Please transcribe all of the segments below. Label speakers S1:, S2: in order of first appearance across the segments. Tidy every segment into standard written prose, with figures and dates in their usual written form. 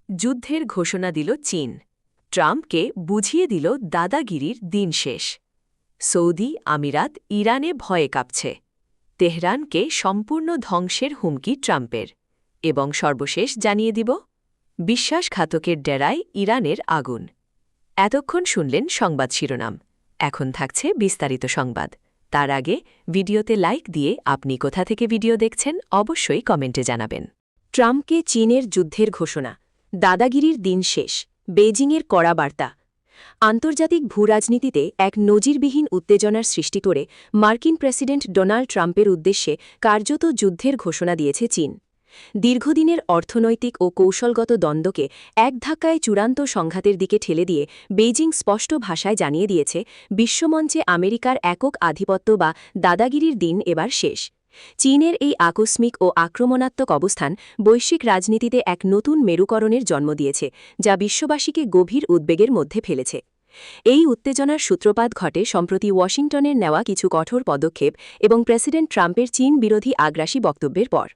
S1: যুদ্ধের ঘোষণা দিল চীন। ট্রাম্পকে বুঝিয়ে দিল দাদাগিরির দিন শেষ। সৌদি আমিরাত ইরানে ভয়ে কাঁপছে। তেহরানকে সম্পূর্ণ ধ্বংসের হুমকি ট্রাম্পের। এবং সর্বশেষ জানিয়ে দিব, বিশ্বাসঘাতকের ডেরায় ইরানের আগুন। এতক্ষণ শুনলেন সংবাদ শিরোনাম। এখন থাকছে বিস্তারিত সংবাদ। তার আগে ভিডিওতে লাইক দিয়ে আপনি কোথা থেকে ভিডিও দেখছেন অবশ্যই কমেন্টে জানাবেন। ট্রাম্পকে চীনের যুদ্ধের ঘোষণা, দাদাগিরির দিন শেষ, বেইজিংয়ের কড়া বার্তা। আন্তর্জাতিক ভূরাজনীতিতে এক নজিরবিহীন উত্তেজনার সৃষ্টি করে মার্কিন প্রেসিডেন্ট ডোনাল্ড ট্রাম্পের উদ্দেশ্যে কার্যত যুদ্ধের ঘোষণা দিয়েছে চীন। দীর্ঘদিনের অর্থনৈতিক ও কৌশলগত দ্বন্দ্বকে এক ধাক্কায় চূড়ান্ত সংঘাতের দিকে ঠেলে দিয়ে বেইজিং স্পষ্ট ভাষায় জানিয়ে দিয়েছে, বিশ্বমঞ্চে আমেরিকার একক আধিপত্য বা দাদাগিরির দিন এবার শেষ। চীনের এই আকস্মিক ও আক্রমণাত্মক অবস্থান বৈশ্বিক রাজনীতিতে এক নতুন মেরুকরণের জন্ম দিয়েছে, যা বিশ্ববাসীকে গভীর উদ্বেগের মধ্যে ফেলেছে। এই উত্তেজনার সূত্রপাত ঘটে সম্প্রতি ওয়াশিংটনের নেওয়া কিছু কঠোর পদক্ষেপ এবং প্রেসিডেন্ট ট্রাম্পের চীন বিরোধী আগ্রাসী বক্তব্যের পর।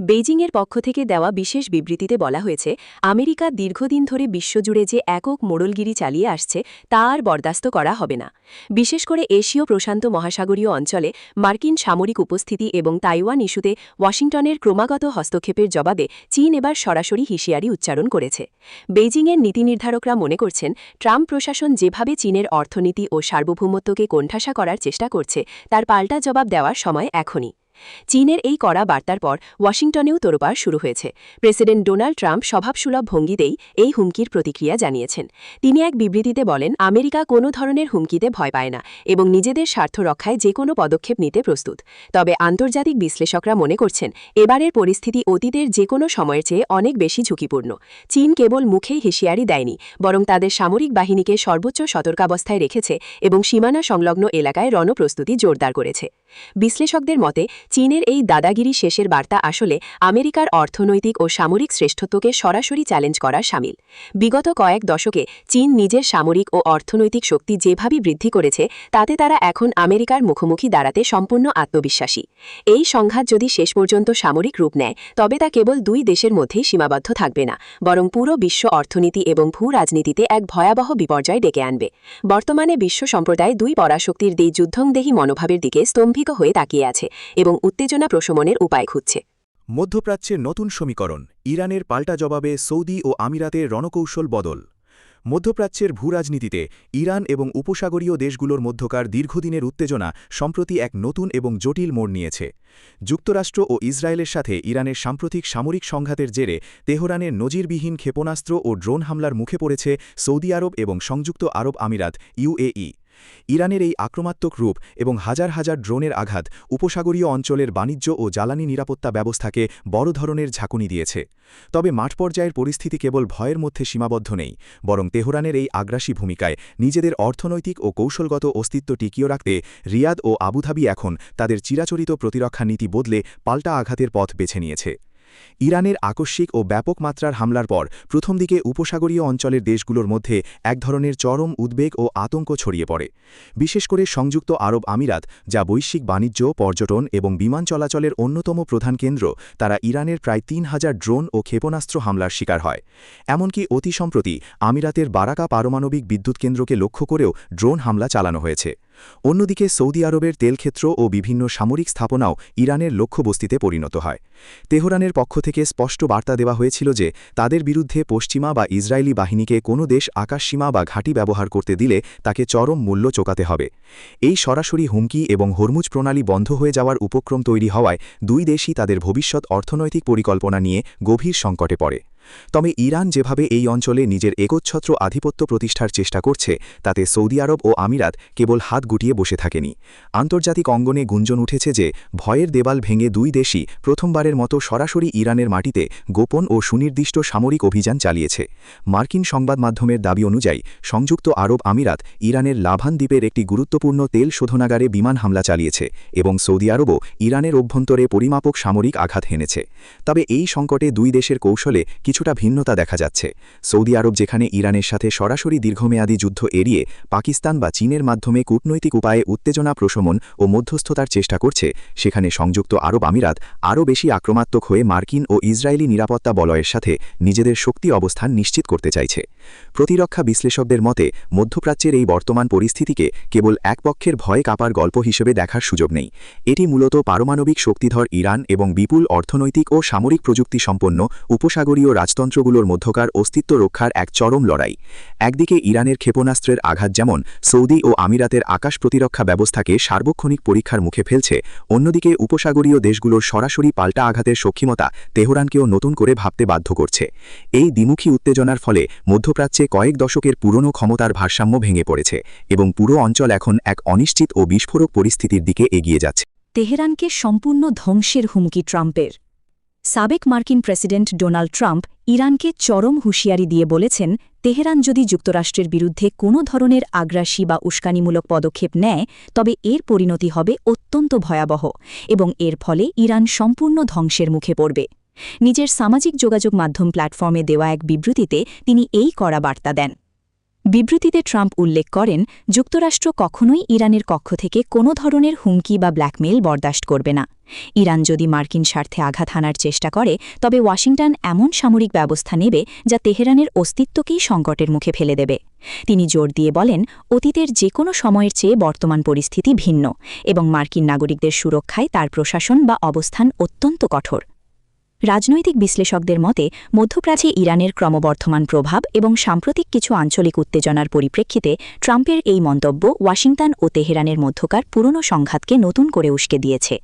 S1: বেইজিংয়ের পক্ষ থেকে দেওয়া বিশেষ বিবৃতিতে বলা হয়েছে, আমেরিকা দীর্ঘদিন ধরে বিশ্বজুড়ে যে একক মোড়লগিরি চালিয়ে আসছে তা আর বরদাস্ত করা হবে না। বিশেষ করে এশীয় প্রশান্ত মহাসাগরীয় অঞ্চলে মার্কিন সামরিক উপস্থিতি এবং তাইওয়ান ইস্যুতে ওয়াশিংটনের ক্রমাগত হস্তক্ষেপের জবাবে চীন এবার সরাসরি হুঁশিয়ারি উচ্চারণ করেছে। বেইজিংয়ের নীতিনির্ধারকরা মনে করছেন, ট্রাম্প প্রশাসন যেভাবে চীনের অর্থনীতি ও সার্বভৌমত্বকে কোণঠাসা করার চেষ্টা করছে তার পাল্টা জবাব দেওয়ার সময় এখনই। চীনের এই কড়া বার্তার পর ওয়াশিংটনেও তোড়পাড় শুরু হয়েছে। প্রেসিডেন্ট ডোনাল্ড ট্রাম্প স্বভাবসুলভ ভঙ্গিতেই এই হুমকির প্রতিক্রিয়া জানিয়েছেন। তিনি এক বিবৃতিতে বলেন, আমেরিকা কোনো ধরনের হুমকিতে ভয় পায় না এবং নিজেদের স্বার্থ রক্ষায় যে কোনো পদক্ষেপ নিতে প্রস্তুত। তবে আন্তর্জাতিক বিশ্লেষকরা মনে করছেন, এবারের পরিস্থিতি অতীতের যে কোনো সময়ের চেয়ে অনেক বেশি ঝুঁকিপূর্ণ। চীন কেবল মুখেই হুঁশিয়ারি দেয়নি, বরং তাদের সামরিক বাহিনীকে সর্বোচ্চ সতর্কাবস্থায় রেখেছে এবং সীমানা সংলগ্ন এলাকায় রণপ্রস্তুতি জোরদার করেছে। বিশ্লেষকদের মতে, চীনের এই দাদাগিরি শেষের বার্তা আসলে আমেরিকার অর্থনৈতিক ও সামরিক শ্রেষ্ঠত্বকে সরাসরি চ্যালেঞ্জ করার শামিল। বিগত কয়েক দশকে চীন নিজের সামরিক ও অর্থনৈতিক শক্তি যেভাবে বৃদ্ধি করেছে, তাতে তারা এখন আমেরিকার মুখোমুখি দাঁড়াতে সম্পূর্ণ আত্মবিশ্বাসী। এই সংঘাত যদি শেষ পর্যন্ত সামরিক রূপ নেয়, তবে তা কেবল দুই দেশের মধ্যেই সীমাবদ্ধ থাকবে না, বরং পুরো বিশ্ব অর্থনীতি এবং ভূ রাজনীতিতে এক ভয়াবহ বিপর্যয় ডেকে আনবে। বর্তমানে বিশ্ব সম্প্রদায় দুই পরাশক্তির এই যুদ্ধংদেহী মনোভাবের দিকে স্তম্ভিত হয়ে তাকিয়ে আছে এবং উত্তেজনা প্রশমনের উপায় খুঁজছে।
S2: মধ্যপ্রাচ্যের নতুন সমীকরণ, ইরানের পাল্টা জবাবে সৌদি ও আমিরাতের রণকৌশল বদল। মধ্যপ্রাচ্যের ভূরাজনীতিতে ইরান এবং উপসাগরীয় দেশগুলোর মধ্যকার দীর্ঘদিনের উত্তেজনা সম্প্রতি এক নতুন এবং জটিল মোড় নিয়েছে। যুক্তরাষ্ট্র ও ইসরায়েলের সাথে ইরানের সাম্প্রতিক সামরিক সংঘাতের জেরে তেহরানের নজিরবিহীন ক্ষেপণাস্ত্র ও ড্রোন হামলার মুখে পড়েছে সৌদি আরব এবং সংযুক্ত আরব আমিরাত ইউএই। ইরানের এই আক্রমণাত্মক রূপ এবং হাজার হাজার ড্রোনের আঘাত উপসাগরীয় অঞ্চলের বাণিজ্য ও জ্বালানি নিরাপত্তা ব্যবস্থাকে বড় ধরনের ঝাঁকুনি দিয়েছে। তবে মাঠ পর্যায়ের পরিস্থিতি কেবল ভয়ের মধ্যে সীমাবদ্ধ নেই, বরং তেহরানের এই আগ্রাসী ভূমিকায় নিজেদের অর্থনৈতিক ও কৌশলগত অস্তিত্ব টিকিয়ে রাখতে রিয়াদ ও আবুধাবি এখন তাদের চিরাচরিত প্রতিরক্ষা নীতি বদলে পাল্টা আঘাতের পথ বেছে নিয়েছে। ইরানের আকস্মিক ও ব্যাপক মাত্রার হামলার পর প্রথম দিকে উপসাগরীয় অঞ্চলের দেশগুলোর মধ্যে এক ধরনের চরম উদ্বেগ ও আতঙ্ক ছড়িয়ে পড়ে। বিশেষ করে সংযুক্ত আরব আমিরাত, যা বৈশ্বিক বাণিজ্য, পর্যটন এবং বিমান চলাচলের অন্যতম প্রধান কেন্দ্র, তারা ইরানের প্রায় ৩,০০০ ড্রোন ও ক্ষেপণাস্ত্র হামলার শিকার হয়। এমনকি অতি সম্প্রতি আমিরাতের বারাকা পারমাণবিক বিদ্যুৎ কেন্দ্রকে লক্ষ্য করেও ড্রোন হামলা চালানো হয়েছে। অন্যদিকে সৌদি আরবের তেলক্ষেত্র ও বিভিন্ন সামরিক স্থাপনাও ইরানের লক্ষ্যবস্তুতে পরিণত হয়। তেহরানের পক্ষ থেকে স্পষ্ট বার্তা দেওয়া হয়েছিল যে তাদের বিরুদ্ধে পশ্চিমা বা ইসরায়েলি বাহিনীকে কোনো দেশ আকাশসীমা বা ঘাঁটি ব্যবহার করতে দিলে তাকে চরম মূল্য চোকাতে হবে। এই সরাসরি হুমকি এবং হরমুজ প্রণালী বন্ধ হয়ে যাওয়ার উপক্রম তৈরি হওয়ায় দুই দেশই তাদের ভবিষ্যৎ অর্থনৈতিক পরিকল্পনা নিয়ে গভীর সংকটে পড়ে। তবে ইরান যেভাবে এই অঞ্চলে নিজের একচ্ছত্র আধিপত্য প্রতিষ্ঠার চেষ্টা করছে, তাতে সৌদি আরব ও আমিরাত কেবল হাত গুটিয়ে বসে থাকেনি। আন্তর্জাতিক অঙ্গনে গুঞ্জন উঠেছে যে ভয়ের দেওয়াল ভেঙে দুই দেশই প্রথমবারের মতো সরাসরি ইরানের মাটিতে গোপন ও সুনির্দিষ্ট সামরিক অভিযান চালিয়েছে। মার্কিন সংবাদ মাধ্যমের দাবি অনুযায়ী সংযুক্ত আরব আমিরাত ইরানের লাভান দ্বীপের একটি গুরুত্বপূর্ণ তেল শোধনাগারে বিমান হামলা চালিয়েছে এবং সৌদি আরবও ইরানের অভ্যন্তরে পরিমাপক সামরিক আঘাত হেনেছে। তবে এই সংকটে দুই দেশের কৌশলে কিছু কিছুটা ভিন্নতা দেখা যাচ্ছে। সৌদি আরব যেখানে ইরানের সাথে সরাসরি দীর্ঘমেয়াদী যুদ্ধ এড়িয়ে পাকিস্তান বা চীনের মাধ্যমে কূটনৈতিক উপায়ে উত্তেজনা প্রশমন ও মধ্যস্থতার চেষ্টা করছে, সেখানে সংযুক্ত আরব আমিরাত আরও বেশি আক্রমণাত্মক হয়ে মার্কিন ও ইসরায়েলি নিরাপত্তা বলয়ের সাথে নিজেদের শক্তি অবস্থান নিশ্চিত করতে চাইছে। প্রতিরক্ষা বিশ্লেষকদের মতে মধ্যপ্রাচ্যের এই বর্তমান পরিস্থিতিকে কেবল এক পক্ষের ভয় কাঁপার গল্প হিসেবে দেখার সুযোগ নেই। এটি মূলত পারমাণবিক শক্তিধর ইরান এবং বিপুল অর্থনৈতিক ও সামরিক প্রযুক্তি সম্পন্ন উপসাগরীয় রাজতন্ত্রগুলোর মধ্যকার অস্তিত্ব রক্ষার এক চরম লড়াই। একদিকে ইরানের ক্ষেপণাস্ত্রের আঘাত যেমন সৌদি ও আমিরাতের আকাশ প্রতিরক্ষা ব্যবস্থাকে সার্বক্ষণিক পরীক্ষার মুখে ফেলছে, অন্যদিকে উপসাগরীয় দেশগুলোর সরাসরি পাল্টা আঘাতের সক্ষমতা তেহরানকেও নতুন করে ভাবতে বাধ্য করছে। এই দ্বিমুখী উত্তেজনার ফলে মধ্যপ্রাচ্যে কয়েক দশকের পুরনো ক্ষমতার ভারসাম্য ভেঙে পড়েছে এবং পুরো অঞ্চল এখন এক অনিশ্চিত ও বিস্ফোরক পরিস্থিতির দিকে এগিয়ে যাচ্ছে।
S1: তেহরানকে সম্পূর্ণ ধ্বংসের হুমকি ট্রাম্পের। সাবেক মার্কিন প্রেসিডেন্ট ডোনাল্ড ট্রাম্প ইরানকে চরম হুঁশিয়ারি দিয়ে বলেছেন, তেহরান যদি যুক্তরাষ্ট্রের বিরুদ্ধে কোনো ধরনের আগ্রাসী বা উস্কানিমূলক পদক্ষেপ নেয় তবে এর পরিণতি হবে অত্যন্ত ভয়াবহ এবং এর ফলে ইরান সম্পূর্ণ ধ্বংসের মুখে পড়বে। নিজের সামাজিক যোগাযোগ মাধ্যম প্ল্যাটফর্মে দেওয়া এক বিবৃতিতে তিনি এই কড়া বার্তা দেন। বিবৃতিতে ট্রাম্প উল্লেখ করেন, যুক্তরাষ্ট্র কখনোই ইরানের পক্ষ থেকে কোনো ধরনের হুমকি বা ব্ল্যাকমেইল বরদাস্ত করবে না। ইরান যদি মার্কিন স্বার্থে আঘাত হানার চেষ্টা করে তবে ওয়াশিংটন এমন সামরিক ব্যবস্থা নেবে যা তেহরানের অস্তিত্বকেই সংকটের মুখে ফেলে দেবে। তিনি জোর দিয়ে বলেন, অতীতের যে কোনো সময়ের চেয়ে বর্তমান পরিস্থিতি ভিন্ন এবং মার্কিন নাগরিকদের সুরক্ষায় তার প্রশাসন বা অবস্থান অত্যন্ত কঠোর। রাজনৈতিক বিশ্লেষকদের মতে মধ্যপ্রাচ্যে ইরানের ক্রমবর্ধমান প্রভাব এবং সাম্প্রতিক কিছু আঞ্চলিক উত্তেজনার পরিপ্রেক্ষিতে ট্রাম্পের এই মন্তব্য ওয়াশিংটন ও তেহরানের মধ্যকার পুরনো সংঘাতকে নতুন করে উস্কে দিয়েছে।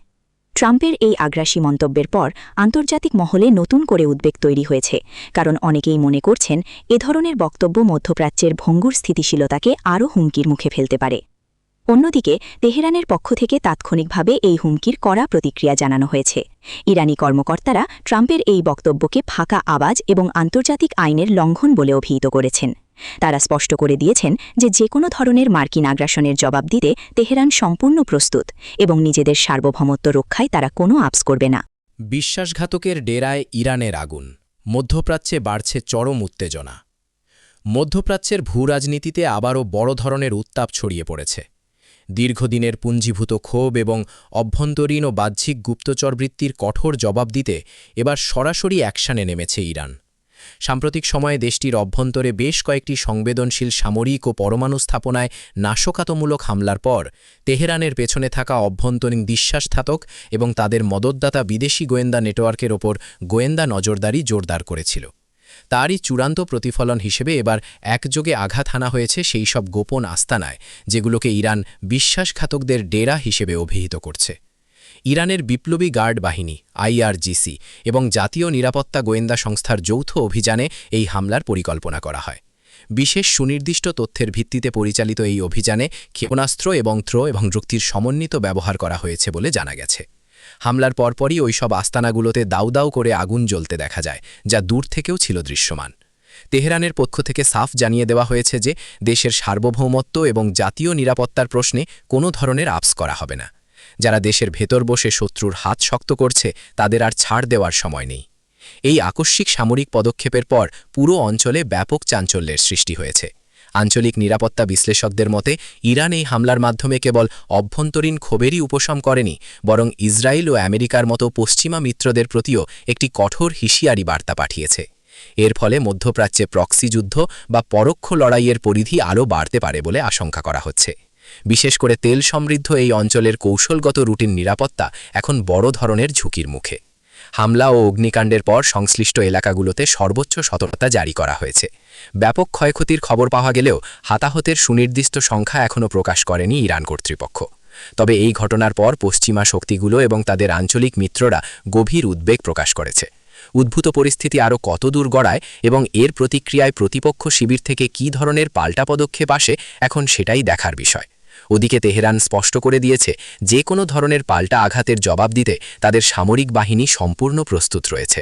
S1: ট্রাম্পের এই আগ্রাসী মন্তব্যের পর আন্তর্জাতিক মহলে নতুন করে উদ্বেগ তৈরি হয়েছে, কারণ অনেকেই মনে করছেন এ ধরনের বক্তব্য মধ্যপ্রাচ্যের ভঙ্গুর স্থিতিশীলতাকে আরও হুমকির মুখে ফেলতে পারে। অন্যদিকে তেহরানের পক্ষ থেকে তাৎক্ষণিকভাবে এই হুমকির কড়া প্রতিক্রিয়া জানানো হয়েছে। ইরানি কর্মকর্তারা ট্রাম্পের এই বক্তব্যকে ফাঁকা আওয়াজ এবং আন্তর্জাতিক আইনের লঙ্ঘন বলে অভিহিত করেছেন। তারা স্পষ্ট করে দিয়েছেন যে কোনো ধরনের মার্কিন আগ্রাসনের জবাব দিতে তেহরান সম্পূর্ণ প্রস্তুত এবং নিজেদের সার্বভৌমত্ব রক্ষায় তারা কোনো আপস করবে না।
S3: বিশ্বাসঘাতকের ডেরায় ইরানের আগুন, মধ্যপ্রাচ্যে বাড়ছে চরম উত্তেজনা। মধ্যপ্রাচ্যের ভূরাজনীতিতে আবারও বড় ধরনের উত্তাপ ছড়িয়ে পড়েছে। দীর্ঘদিনের পুঞ্জীভূত ক্ষোভ এবং অভ্যন্তরীণ ও বাহ্যিক গুপ্তচরবৃত্তির কঠোর জবাব দিতে এবার সরাসরি অ্যাকশনে নেমেছে ইরান। সাম্প্রতিক সময়ে দেশটির অভ্যন্তরে বেশ কয়েকটি সংবেদনশীল সামরিক ও পরমাণু স্থাপনায় নাশকতামূলক হামলার পর তেহরানের পেছনে থাকা অভ্যন্তরীণ বিশ্বাসঘাতক এবং তাদের মদতদাতা বিদেশি গোয়েন্দা নেটওয়ার্কের ওপর গোয়েন্দা নজরদারি জোরদার করেছিল। তারই চূড়ান্ত প্রতিফলন হিসেবে এবার একযোগে আঘাত হানা হয়েছে সেই সব গোপন আস্তানায় যেগুলোকে ইরান বিশ্বাসঘাতকদের ডেরা হিসেবে অভিহিত করছে। ইরানের বিপ্লবী গার্ড বাহিনী IRGC এবং জাতীয় নিরাপত্তা গোয়েন্দা সংস্থার যৌথ অভিযানে এই হামলার পরিকল্পনা করা হয়। বিশেষ সুনির্দিষ্ট তথ্যের ভিত্তিতে পরিচালিত এই অভিযানে ক্ষেপণাস্ত্র এবং যুক্তির সমন্বিত ব্যবহার করা হয়েছে বলে জানা গেছে। হামলার পরপরই ওই সব আস্তানাগুলোতে দাউ দাউ করে আগুন জ্বলতে দেখা যায়, যা দূর থেকেও ছিল দৃশ্যমান। তেহরানের পক্ষ থেকে সাফ জানিয়ে দেওয়া হয়েছে যে দেশের সার্বভৌমত্ব এবং জাতীয় নিরাপত্তার প্রশ্নে কোনো ধরনের আপস করা হবে না। যারা দেশের ভেতর বসে শত্রুর হাত শক্ত করছে তাদের আর ছাড় দেওয়ার সময় নেই। এই আকস্মিক সামরিক পদক্ষেপের পর পুরো অঞ্চলে ব্যাপক চাঞ্চল্যের সৃষ্টি হয়েছে। আঞ্চলিক নিরাপত্তা বিশ্লেষকদের মতে ইরান এই হামলার মাধ্যমে কেবল অভ্যন্তরীণ ক্ষোভেরই উপশম করেনি, বরং ইসরায়েল ও আমেরিকার মতো পশ্চিমা মিত্রদের প্রতিও একটি কঠোর হুঁশিয়ারি বার্তা পাঠিয়েছে। এর ফলে মধ্যপ্রাচ্যে প্রক্সি যুদ্ধ বা পরোক্ষ লড়াইয়ের পরিধি আরও বাড়তে পারে বলে আশঙ্কা করা হচ্ছে। বিশেষ করে তেল সমৃদ্ধ এই অঞ্চলের কৌশলগত রুটিন নিরাপত্তা এখন বড় ধরনের ঝুঁকির মুখে। হামলা ও অগ্নিকাণ্ডের পর সংশ্লিষ্ট এলাকাগুলোতে সর্বোচ্চ সতর্কতা জারি করা হয়েছে। ব্যাপক ক্ষয়ক্ষতির খবর পাওয়া গেলেও হতাহতের সুনির্দিষ্ট সংখ্যা এখনও প্রকাশ করেনি ইরান কর্তৃপক্ষ। তবে এই ঘটনার পর পশ্চিমা শক্তিগুলো এবং তাদের আঞ্চলিক মিত্ররা গভীর উদ্বেগ প্রকাশ করেছে। উদ্ভূত পরিস্থিতি আরও কতদূর গড়ায় এবং এর প্রতিক্রিয়ায় প্রতিপক্ষ শিবির থেকে কী ধরনের পাল্টা পদক্ষেপ আসে এখন সেটাই দেখার বিষয়। ওদিকে তেহরান স্পষ্ট করে দিয়েছে যে কোনো ধরনের পাল্টা আঘাতের জবাব দিতে তাদের সামরিক বাহিনী সম্পূর্ণ প্রস্তুত রয়েছে।